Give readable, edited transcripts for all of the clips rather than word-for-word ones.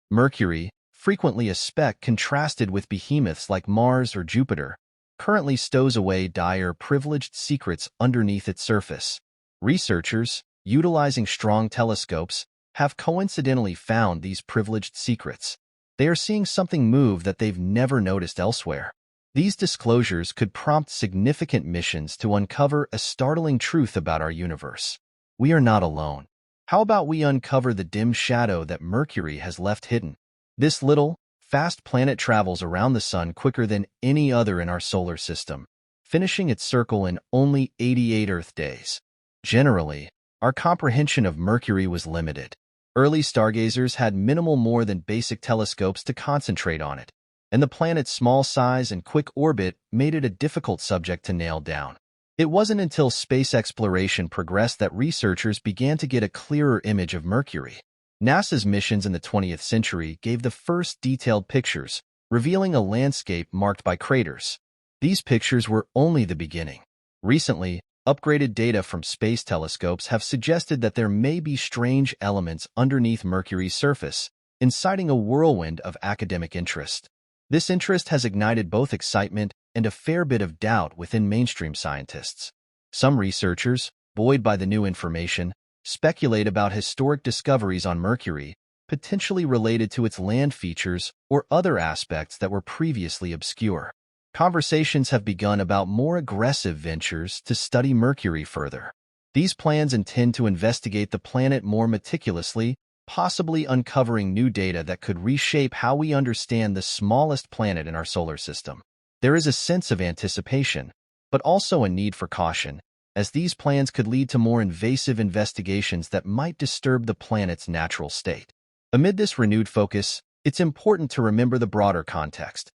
Mercury, frequently a speck contrasted with behemoths like Mars or Jupiter, currently stows away dire, privileged secrets underneath its surface. Researchers, utilizing strong telescopes, have coincidentally found these privileged secrets. They are seeing something move that they've never noticed elsewhere. These disclosures could prompt significant missions to uncover a startling truth about our universe. We are not alone. How about we uncover the dim shadow that Mercury has left hidden? This little, fast planet travels around the Sun quicker than any other in our solar system, finishing its circle in only 88 Earth days. Generally, our comprehension of Mercury was limited. Early stargazers had minimal more than basic telescopes to concentrate on it, and the planet's small size and quick orbit made it a difficult subject to nail down. It wasn't until space exploration progressed that researchers began to get a clearer image of Mercury. NASA's missions in the 20th century gave the first detailed pictures, revealing a landscape marked by craters. These pictures were only the beginning. Recently, upgraded data from space telescopes have suggested that there may be strange elements underneath Mercury's surface, inciting a whirlwind of academic interest. This interest has ignited both excitement and a fair bit of doubt within mainstream scientists. Some researchers, buoyed by the new information, speculate about historic discoveries on Mercury, potentially related to its land features or other aspects that were previously obscure. Conversations have begun about more aggressive ventures to study Mercury further. These plans intend to investigate the planet more meticulously, possibly uncovering new data that could reshape how we understand the smallest planet in our solar system. There is a sense of anticipation, but also a need for caution, as these plans could lead to more invasive investigations that might disturb the planet's natural state. Amid this renewed focus, it's important to remember the broader context.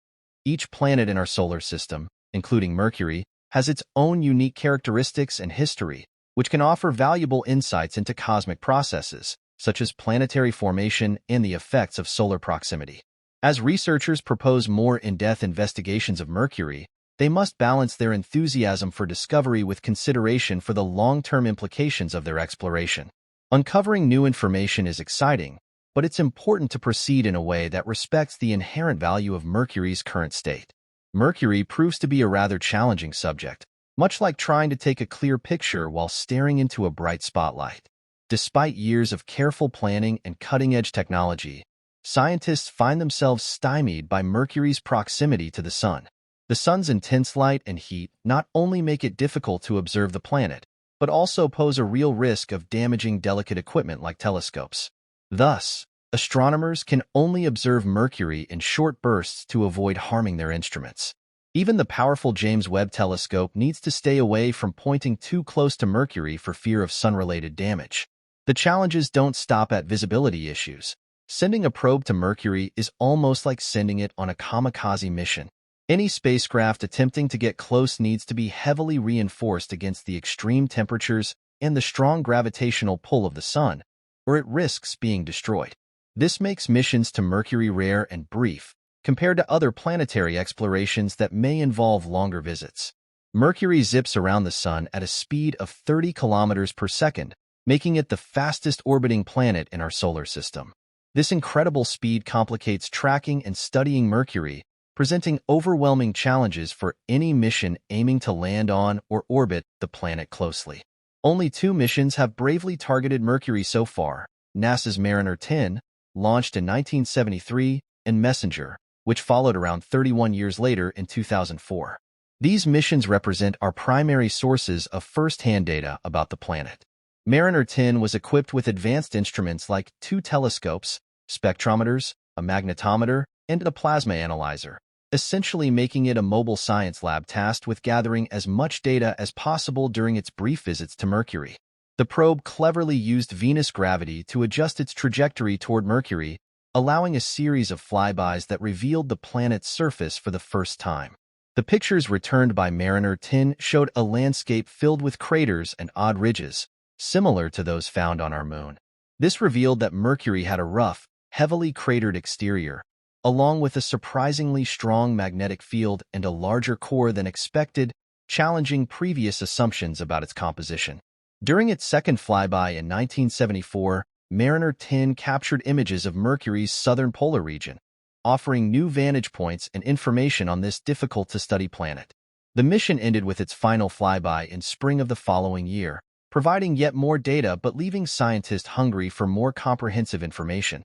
Each planet in our solar system, including Mercury, has its own unique characteristics and history, which can offer valuable insights into cosmic processes, such as planetary formation and the effects of solar proximity. As researchers propose more in-depth investigations of Mercury, they must balance their enthusiasm for discovery with consideration for the long-term implications of their exploration. Uncovering new information is exciting, but it's important to proceed in a way that respects the inherent value of Mercury's current state. Mercury proves to be a rather challenging subject, much like trying to take a clear picture while staring into a bright spotlight. Despite years of careful planning and cutting-edge technology, scientists find themselves stymied by Mercury's proximity to the Sun. The Sun's intense light and heat not only make it difficult to observe the planet, but also pose a real risk of damaging delicate equipment like telescopes. Thus, astronomers can only observe Mercury in short bursts to avoid harming their instruments. Even the powerful James Webb Telescope needs to stay away from pointing too close to Mercury for fear of sun-related damage. The challenges don't stop at visibility issues. Sending a probe to Mercury is almost like sending it on a kamikaze mission. Any spacecraft attempting to get close needs to be heavily reinforced against the extreme temperatures and the strong gravitational pull of the Sun, or it risks being destroyed. This makes missions to Mercury rare and brief, compared to other planetary explorations that may involve longer visits. Mercury zips around the Sun at a speed of 30 kilometers per second, making it the fastest orbiting planet in our solar system. This incredible speed complicates tracking and studying Mercury, presenting overwhelming challenges for any mission aiming to land on or orbit the planet closely. Only 2 missions have bravely targeted Mercury so far: NASA's Mariner 10, launched in 1973, and Messenger, which followed around 31 years later in 2004. These missions represent our primary sources of first-hand data about the planet. Mariner 10 was equipped with advanced instruments like 2 telescopes, spectrometers, a magnetometer, and a plasma analyzer, essentially making it a mobile science lab tasked with gathering as much data as possible during its brief visits to Mercury. The probe cleverly used Venus gravity to adjust its trajectory toward Mercury, allowing a series of flybys that revealed the planet's surface for the first time. The pictures returned by Mariner 10 showed a landscape filled with craters and odd ridges, similar to those found on our moon. This revealed that Mercury had a rough, heavily cratered exterior, along with a surprisingly strong magnetic field and a larger core than expected, challenging previous assumptions about its composition. During its second flyby in 1974, Mariner 10 captured images of Mercury's southern polar region, offering new vantage points and information on this difficult-to-study planet. The mission ended with its final flyby in spring of the following year, providing yet more data but leaving scientists hungry for more comprehensive information,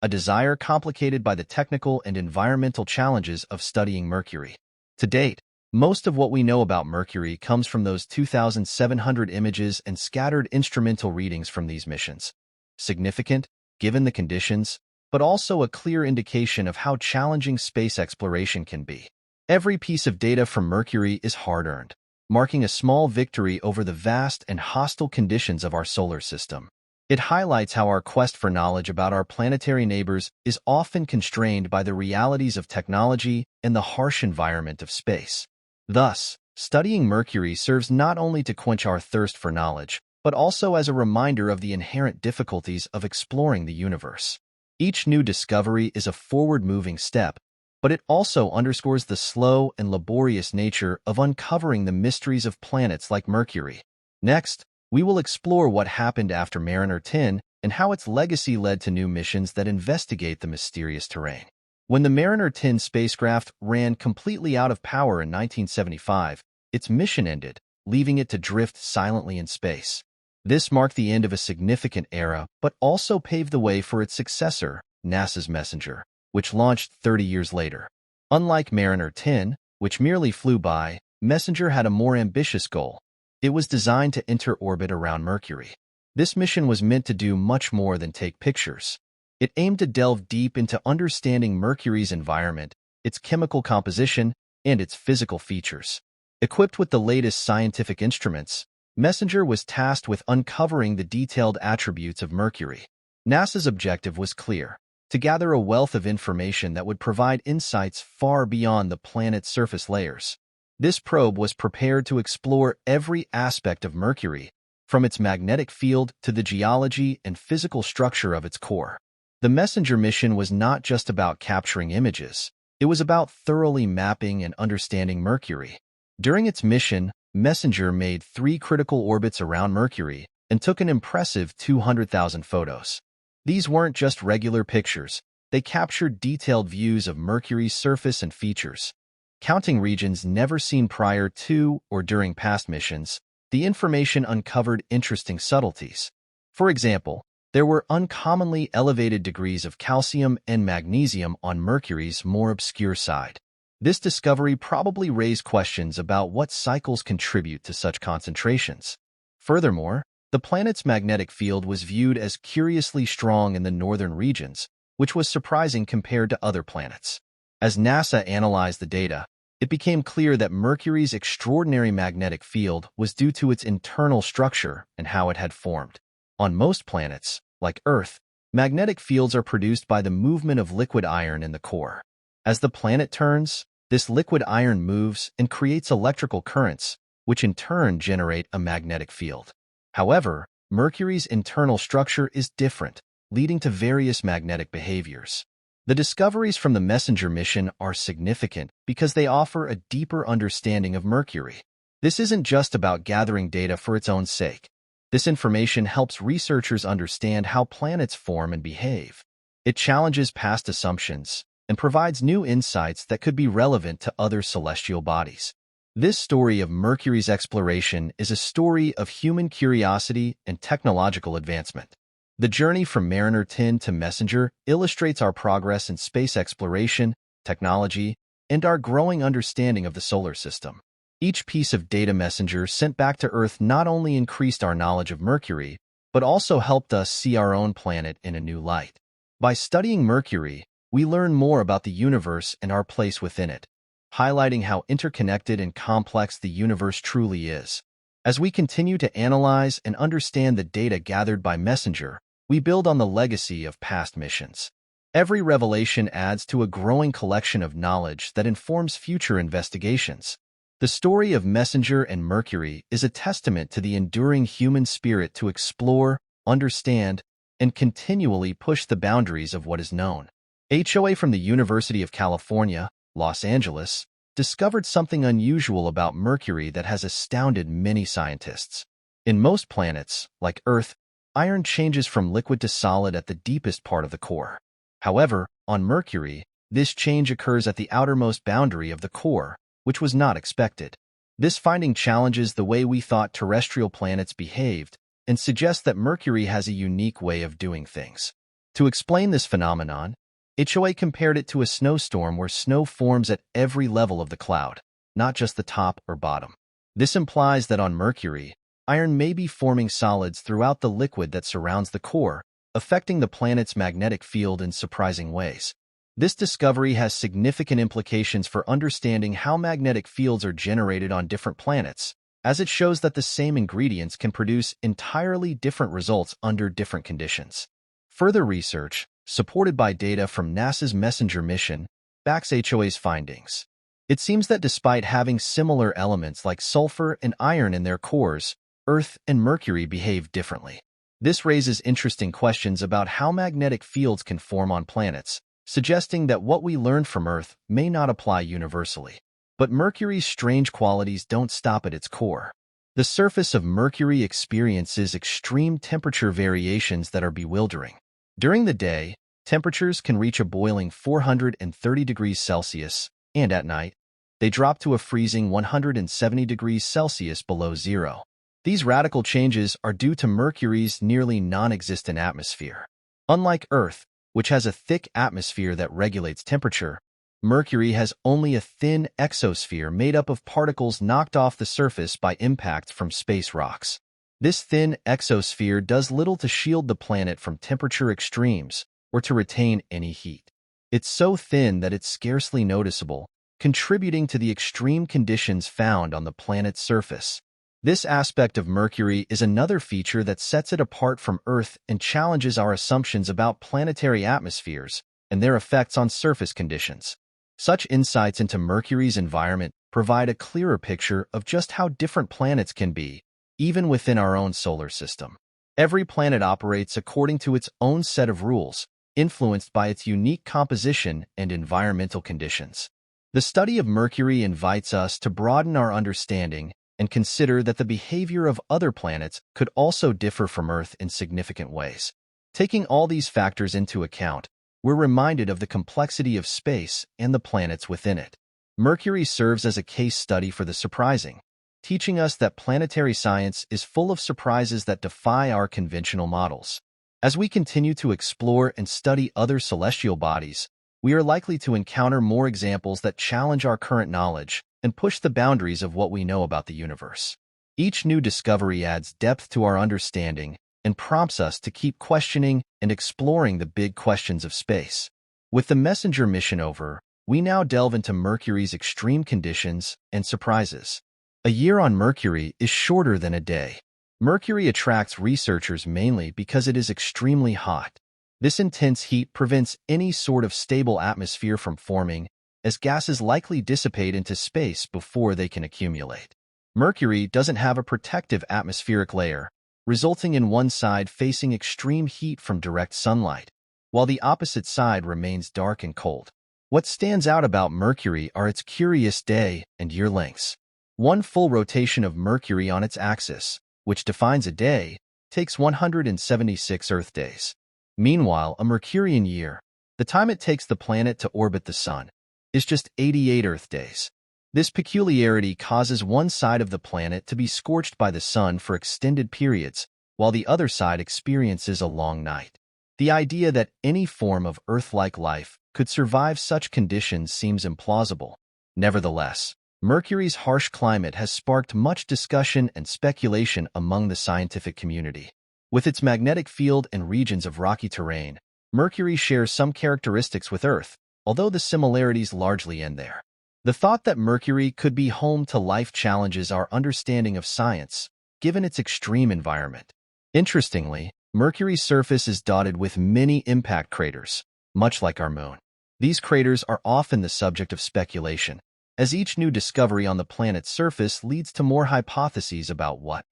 a desire complicated by the technical and environmental challenges of studying Mercury. To date, most of what we know about Mercury comes from those 2,700 images and scattered instrumental readings from these missions. Significant, given the conditions, but also a clear indication of how challenging space exploration can be. Every piece of data from Mercury is hard-earned, marking a small victory over the vast and hostile conditions of our solar system. It highlights how our quest for knowledge about our planetary neighbors is often constrained by the realities of technology and the harsh environment of space. Thus, studying Mercury serves not only to quench our thirst for knowledge, but also as a reminder of the inherent difficulties of exploring the universe. Each new discovery is a forward-moving step, but it also underscores the slow and laborious nature of uncovering the mysteries of planets like Mercury. Next, we will explore what happened after Mariner 10 and how its legacy led to new missions that investigate the mysterious terrain. When the Mariner 10 spacecraft ran completely out of power in 1975, its mission ended, leaving it to drift silently in space. This marked the end of a significant era, but also paved the way for its successor, NASA's Messenger, which launched 30 years later. Unlike Mariner 10, which merely flew by, Messenger had a more ambitious goal. It was designed to enter orbit around Mercury. This mission was meant to do much more than take pictures. It aimed to delve deep into understanding Mercury's environment, its chemical composition, and its physical features. Equipped with the latest scientific instruments, Messenger was tasked with uncovering the detailed attributes of Mercury. NASA's objective was clear: to gather a wealth of information that would provide insights far beyond the planet's surface layers. This probe was prepared to explore every aspect of Mercury, from its magnetic field to the geology and physical structure of its core. The Messenger mission was not just about capturing images. It was about thoroughly mapping and understanding Mercury. During its mission, Messenger made 3 critical orbits around Mercury and took an impressive 200,000 photos. These weren't just regular pictures. They captured detailed views of Mercury's surface and features. Counting regions never seen prior to or during past missions, the information uncovered interesting subtleties. For example, there were uncommonly elevated degrees of calcium and magnesium on Mercury's more obscure side. This discovery probably raised questions about what cycles contribute to such concentrations. Furthermore, the planet's magnetic field was viewed as curiously strong in the northern regions, which was surprising compared to other planets. As NASA analyzed the data, it became clear that Mercury's extraordinary magnetic field was due to its internal structure and how it had formed. On most planets, like Earth, magnetic fields are produced by the movement of liquid iron in the core. As the planet turns, this liquid iron moves and creates electrical currents, which in turn generate a magnetic field. However, Mercury's internal structure is different, leading to various magnetic behaviors. The discoveries from the Messenger mission are significant because they offer a deeper understanding of Mercury. This isn't just about gathering data for its own sake. This information helps researchers understand how planets form and behave. It challenges past assumptions and provides new insights that could be relevant to other celestial bodies. This story of Mercury's exploration is a story of human curiosity and technological advancement. The journey from Mariner 10 to Messenger illustrates our progress in space exploration, technology, and our growing understanding of the solar system. Each piece of data Messenger sent back to Earth not only increased our knowledge of Mercury, but also helped us see our own planet in a new light. By studying Mercury, we learn more about the universe and our place within it, highlighting how interconnected and complex the universe truly is. As we continue to analyze and understand the data gathered by Messenger, we build on the legacy of past missions. Every revelation adds to a growing collection of knowledge that informs future investigations. The story of Messenger and Mercury is a testament to the enduring human spirit to explore, understand, and continually push the boundaries of what is known. HOA from the University of California, Los Angeles, discovered something unusual about Mercury that has astounded many scientists. In most planets, like Earth, iron changes from liquid to solid at the deepest part of the core. However, on Mercury, this change occurs at the outermost boundary of the core, which was not expected. This finding challenges the way we thought terrestrial planets behaved and suggests that Mercury has a unique way of doing things. To explain this phenomenon, HOA compared it to a snowstorm where snow forms at every level of the cloud, not just the top or bottom. This implies that on Mercury, iron may be forming solids throughout the liquid that surrounds the core, affecting the planet's magnetic field in surprising ways. This discovery has significant implications for understanding how magnetic fields are generated on different planets, as it shows that the same ingredients can produce entirely different results under different conditions. Further research, supported by data from NASA's MESSENGER mission, backs HOA's findings. It seems that despite having similar elements like sulfur and iron in their cores, Earth and Mercury behave differently. This raises interesting questions about how magnetic fields can form on planets, suggesting that what we learned from Earth may not apply universally. But Mercury's strange qualities don't stop at its core. The surface of Mercury experiences extreme temperature variations that are bewildering. During the day, temperatures can reach a boiling 430 degrees Celsius, and at night, they drop to a freezing 170 degrees Celsius below zero. These radical changes are due to Mercury's nearly non-existent atmosphere. Unlike Earth, which has a thick atmosphere that regulates temperature, Mercury has only a thin exosphere made up of particles knocked off the surface by impact from space rocks. This thin exosphere does little to shield the planet from temperature extremes or to retain any heat. It's so thin that it's scarcely noticeable, contributing to the extreme conditions found on the planet's surface. This aspect of Mercury is another feature that sets it apart from Earth and challenges our assumptions about planetary atmospheres and their effects on surface conditions. Such insights into Mercury's environment provide a clearer picture of just how different planets can be, even within our own solar system. Every planet operates according to its own set of rules, influenced by its unique composition and environmental conditions. The study of Mercury invites us to broaden our understanding and consider that the behavior of other planets could also differ from Earth in significant ways. Taking all these factors into account, we're reminded of the complexity of space and the planets within it. Mercury serves as a case study for the surprising, teaching us that planetary science is full of surprises that defy our conventional models. As we continue to explore and study other celestial bodies, we are likely to encounter more examples that challenge our current knowledge and push the boundaries of what we know about the universe. Each new discovery adds depth to our understanding and prompts us to keep questioning and exploring the big questions of space. With the MESSENGER mission over, we now delve into Mercury's extreme conditions and surprises. A year on Mercury is shorter than a day. Mercury attracts researchers mainly because it is extremely hot. This intense heat prevents any sort of stable atmosphere from forming, as gases likely dissipate into space before they can accumulate. Mercury doesn't have a protective atmospheric layer, resulting in one side facing extreme heat from direct sunlight, while the opposite side remains dark and cold. What stands out about Mercury are its curious day and year lengths. One full rotation of Mercury on its axis, which defines a day, takes 176 Earth days. Meanwhile, a Mercurian year, the time it takes the planet to orbit the Sun, is just 88 Earth days. This peculiarity causes one side of the planet to be scorched by the Sun for extended periods, while the other side experiences a long night. The idea that any form of Earth-like life could survive such conditions seems implausible. Nevertheless, Mercury's harsh climate has sparked much discussion and speculation among the scientific community. With its magnetic field and regions of rocky terrain, Mercury shares some characteristics with Earth, although the similarities largely end there. The thought that Mercury could be home to life challenges our understanding of science, given its extreme environment. Interestingly, Mercury's surface is dotted with many impact craters, much like our Moon. These craters are often the subject of speculation, as each new discovery on the planet's surface leads to more hypotheses about what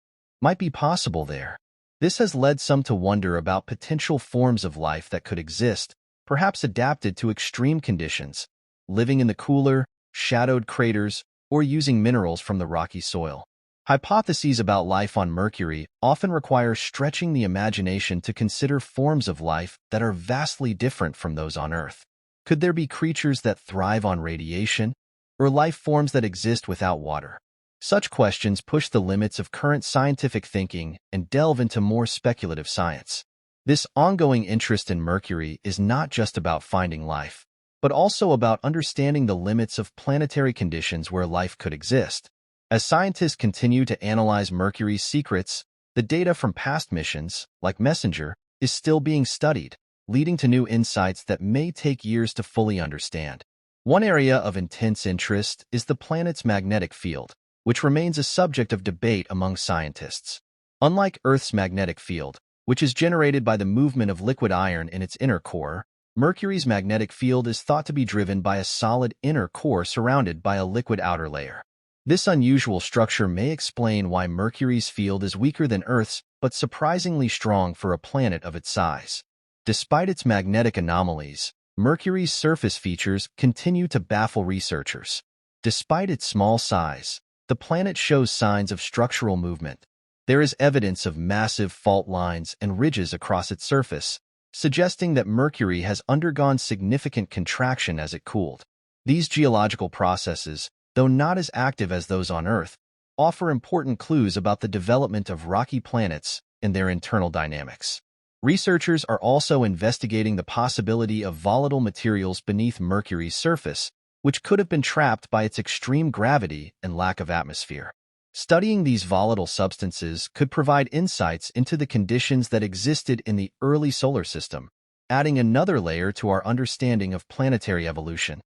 might be possible there. This has led some to wonder about potential forms of life that could exist, perhaps adapted to extreme conditions, living in the cooler, shadowed craters, or using minerals from the rocky soil. Hypotheses about life on Mercury often require stretching the imagination to consider forms of life that are vastly different from those on Earth. Could there be creatures that thrive on radiation, or life forms that exist without water? Such questions push the limits of current scientific thinking and delve into more speculative science. This ongoing interest in Mercury is not just about finding life, but also about understanding the limits of planetary conditions where life could exist. As scientists continue to analyze Mercury's secrets, the data from past missions, like Messenger, is still being studied, leading to new insights that may take years to fully understand. One area of intense interest is the planet's magnetic field, which remains a subject of debate among scientists. Unlike Earth's magnetic field, which is generated by the movement of liquid iron in its inner core, Mercury's magnetic field is thought to be driven by a solid inner core surrounded by a liquid outer layer. This unusual structure may explain why Mercury's field is weaker than Earth's, but surprisingly strong for a planet of its size. Despite its magnetic anomalies, Mercury's surface features continue to baffle researchers. Despite its small size, the planet shows signs of structural movement. There is evidence of massive fault lines and ridges across its surface, suggesting that Mercury has undergone significant contraction as it cooled. These geological processes, though not as active as those on Earth, offer important clues about the development of rocky planets and their internal dynamics. Researchers are also investigating the possibility of volatile materials beneath Mercury's surface, which could have been trapped by its extreme gravity and lack of atmosphere. Studying these volatile substances could provide insights into the conditions that existed in the early solar system, adding another layer to our understanding of planetary evolution.